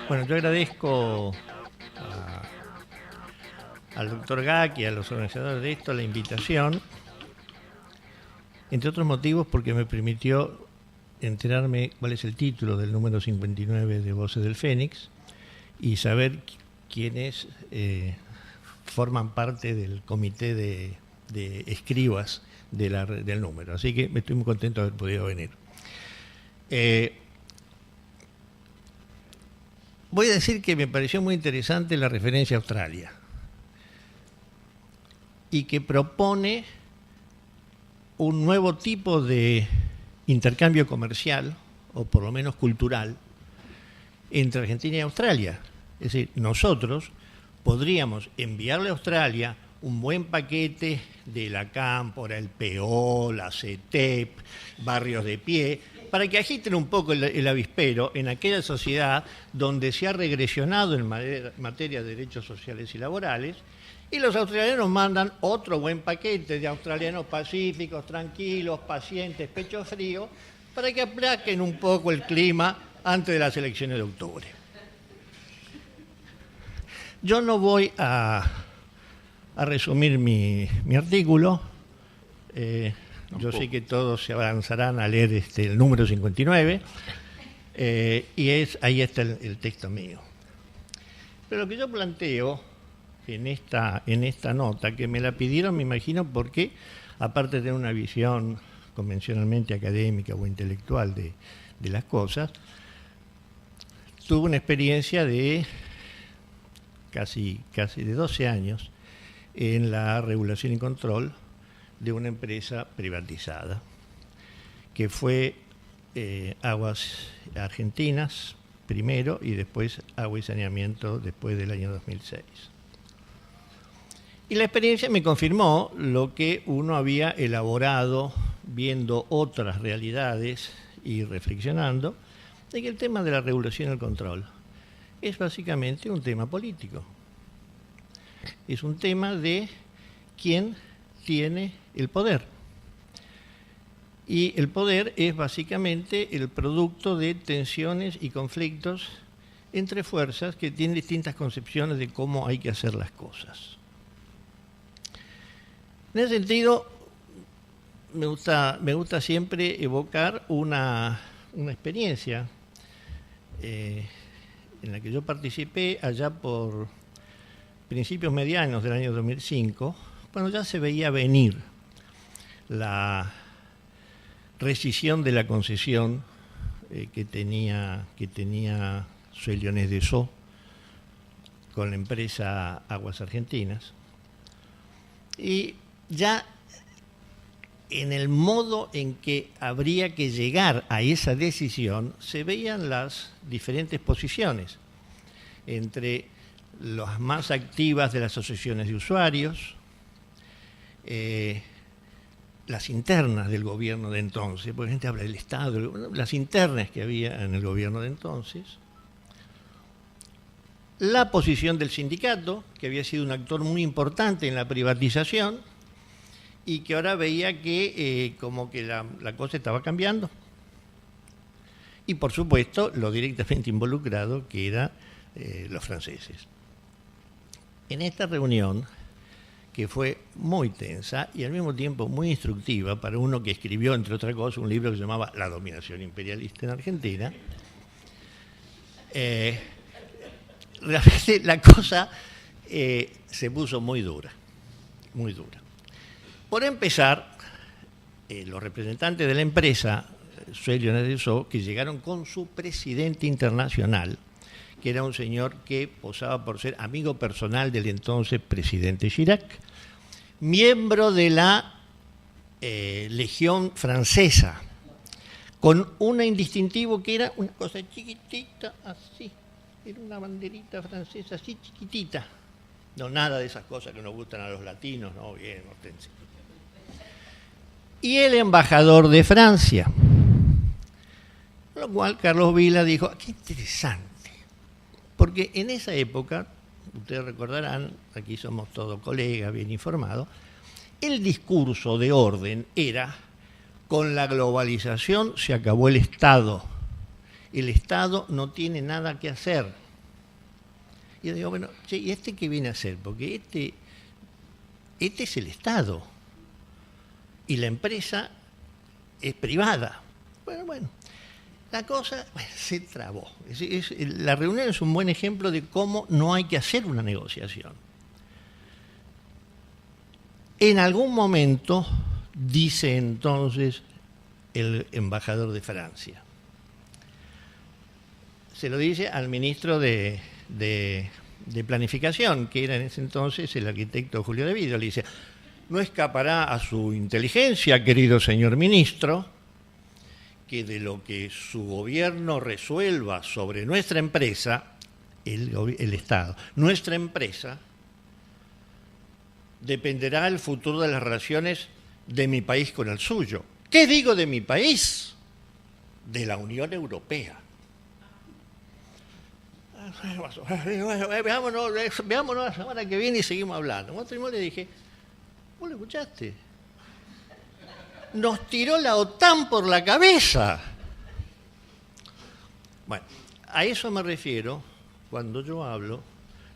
Bueno, yo agradezco al doctor Gac y a los organizadores de esto la invitación, entre otros motivos porque me permitió enterarme cuál es el título del número 59 de Voces del Fénix y saber quiénes forman parte del comité de escribas del número. Así que estoy muy contento de haber podido venir. Voy a decir que me pareció muy interesante la referencia a Australia y que propone un nuevo tipo de intercambio comercial, o por lo menos cultural, entre Argentina y Australia. Es decir, nosotros podríamos enviarle a Australia un buen paquete de la Cámpora, el PO, la CETEP, barrios de pie, para que agiten un poco el avispero en aquella sociedad donde se ha regresionado en materia de derechos sociales y laborales, y los australianos mandan otro buen paquete de australianos pacíficos, tranquilos, pacientes, pecho frío, para que aplaquen un poco el clima antes de las elecciones de octubre. Yo no voy a resumir mi artículo. Yo sé que todos se avanzarán a leer el número 59 y ahí está el texto mío. Pero lo que yo planteo en esta nota, que me la pidieron, me imagino, porque aparte de tener una visión convencionalmente académica o intelectual de las cosas, tuve una experiencia de casi de 12 años en la regulación y control de una empresa privatizada, que fue Aguas Argentinas primero y después Agua y Saneamiento después del año 2006. Y la experiencia me confirmó lo que uno había elaborado viendo otras realidades y reflexionando, de que el tema de la regulación y el control es básicamente un tema político. Es un tema de quién tiene el poder. Y el poder es básicamente el producto de tensiones y conflictos entre fuerzas que tienen distintas concepciones de cómo hay que hacer las cosas. En ese sentido, me gusta siempre evocar una experiencia en la que yo participé allá por principios medianos del año 2005, cuando ya se veía venir la rescisión de la concesión que tenía Sueliones de So con la empresa Aguas Argentinas. Y ya en el modo en que habría que llegar a esa decisión se veían las diferentes posiciones entre las más activas de las asociaciones de usuarios, las internas del gobierno de entonces, porque la gente habla del Estado, las internas que había en el gobierno de entonces, la posición del sindicato, que había sido un actor muy importante en la privatización y que ahora veía que como que la cosa estaba cambiando, y por supuesto lo directamente involucrado, que eran los franceses. En esta reunión, que fue muy tensa y al mismo tiempo muy instructiva para uno que escribió, entre otras cosas, un libro que se llamaba La dominación imperialista en Argentina, realmente la cosa se puso muy dura, muy dura. Por empezar, los representantes de la empresa, Sueliones de So, que llegaron con su presidente internacional, que era un señor que posaba por ser amigo personal del entonces presidente Chirac, miembro de la Legión Francesa, con un indistintivo que era una cosa chiquitita así, era una banderita francesa así chiquitita. No, nada de esas cosas que nos gustan a los latinos, no, bien, hortensia. Y el embajador de Francia, lo cual Carlos Vila dijo, qué interesante. Porque en esa época, ustedes recordarán, aquí somos todos colegas, bien informados, el discurso de orden era, con la globalización se acabó el Estado no tiene nada que hacer, Y yo digo, bueno, che, ¿y este qué viene a hacer? Porque este es el Estado y la empresa es privada. Bueno, la cosa se trabó. La reunión es un buen ejemplo de cómo no hay que hacer una negociación. En algún momento, dice entonces el embajador de Francia, se lo dice al ministro de Planificación, que era en ese entonces el arquitecto Julio de Vido, le dice, no escapará a su inteligencia, querido señor ministro, que de lo que su gobierno resuelva sobre nuestra empresa, el Estado, nuestra empresa, dependerá el futuro de las relaciones de mi país con el suyo. ¿Qué digo de mi país? De la Unión Europea. Veámonos la semana que viene y seguimos hablando. Cuando le dije, ¿vos lo escuchaste? Nos tiró la OTAN por la cabeza. Bueno, a eso me refiero cuando yo hablo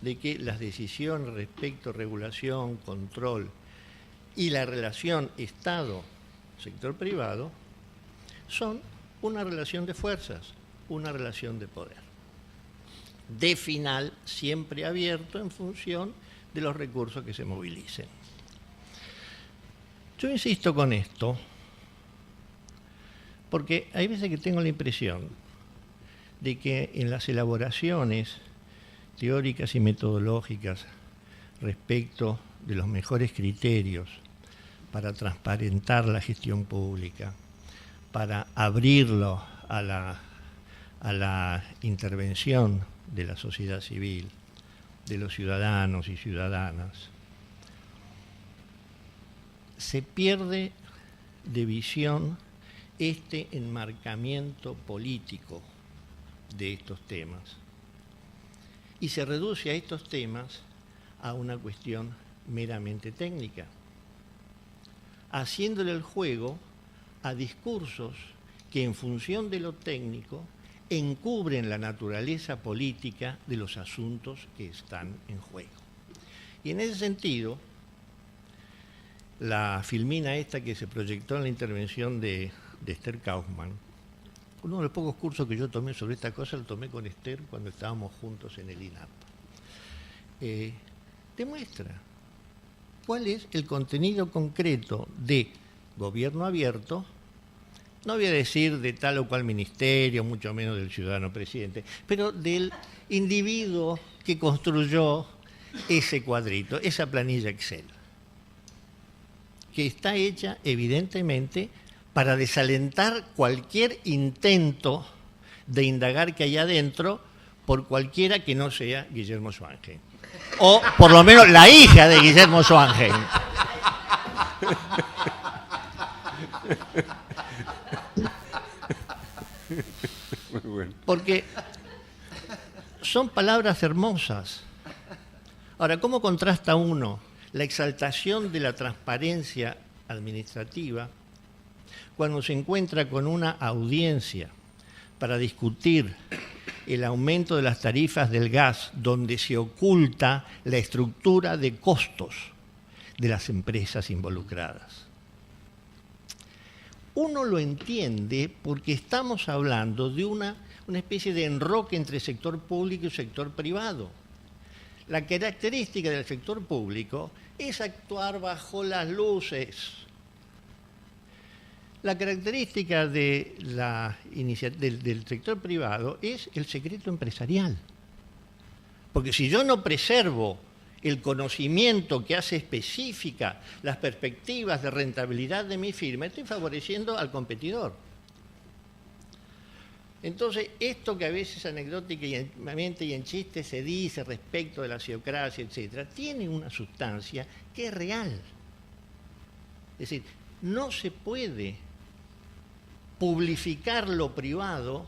de que las decisiones respecto a regulación, control y la relación Estado-sector privado son una relación de fuerzas, una relación de poder. De final siempre abierto en función de los recursos que se movilicen. Yo insisto con esto porque hay veces que tengo la impresión de que en las elaboraciones teóricas y metodológicas respecto de los mejores criterios para transparentar la gestión pública, para abrirlo a la intervención de la sociedad civil, de los ciudadanos y ciudadanas, se pierde de visión este enmarcamiento político de estos temas y se reduce a estos temas a una cuestión meramente técnica, haciéndole el juego a discursos que en función de lo técnico encubren la naturaleza política de los asuntos que están en juego. Y en ese sentido, la filmina esta que se proyectó en la intervención de Esther Kaufmann, uno de los pocos cursos que yo tomé sobre esta cosa lo tomé con Esther cuando estábamos juntos en el INAP, demuestra cuál es el contenido concreto de gobierno abierto, no voy a decir de tal o cual ministerio, mucho menos del ciudadano presidente, pero del individuo que construyó ese cuadrito, esa planilla Excel, que está hecha evidentemente para desalentar cualquier intento de indagar que hay adentro por cualquiera que no sea Guillermo Schwangen. O por lo menos la hija de Guillermo Schwangen. Muy bueno. Porque son palabras hermosas. Ahora, ¿cómo contrasta uno la exaltación de la transparencia administrativa cuando se encuentra con una audiencia para discutir el aumento de las tarifas del gas, donde se oculta la estructura de costos de las empresas involucradas? Uno lo entiende porque estamos hablando de una especie de enroque entre sector público y sector privado. La característica del sector público es actuar bajo las luces. La característica de del sector privado es el secreto empresarial. Porque si yo no preservo el conocimiento que hace específica las perspectivas de rentabilidad de mi firma, estoy favoreciendo al competidor. Entonces, esto que a veces anecdóticamente y en chiste se dice respecto de la ciocracia, etcétera, tiene una sustancia que es real. Es decir, no se puede publificar lo privado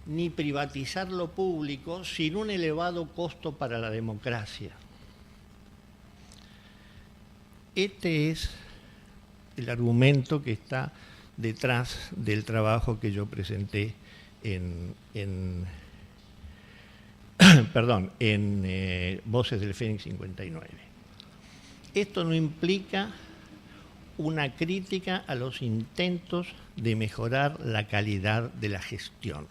ni privatizar lo público sin un elevado costo para la democracia. Este es el argumento que está detrás del trabajo que yo presenté en perdón, en Voces del Fénix 59. Esto no implica una crítica a los intentos de mejorar la calidad de la gestión.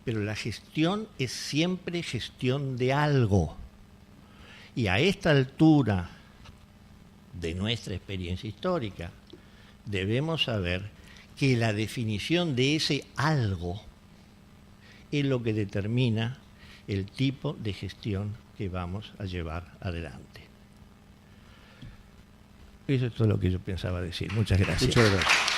Pero la gestión es siempre gestión de algo. Y a esta altura de nuestra experiencia histórica, debemos saber que la definición de ese algo es lo que determina el tipo de gestión que vamos a llevar adelante. Eso es todo lo que yo pensaba decir. Muchas gracias. Muchas gracias.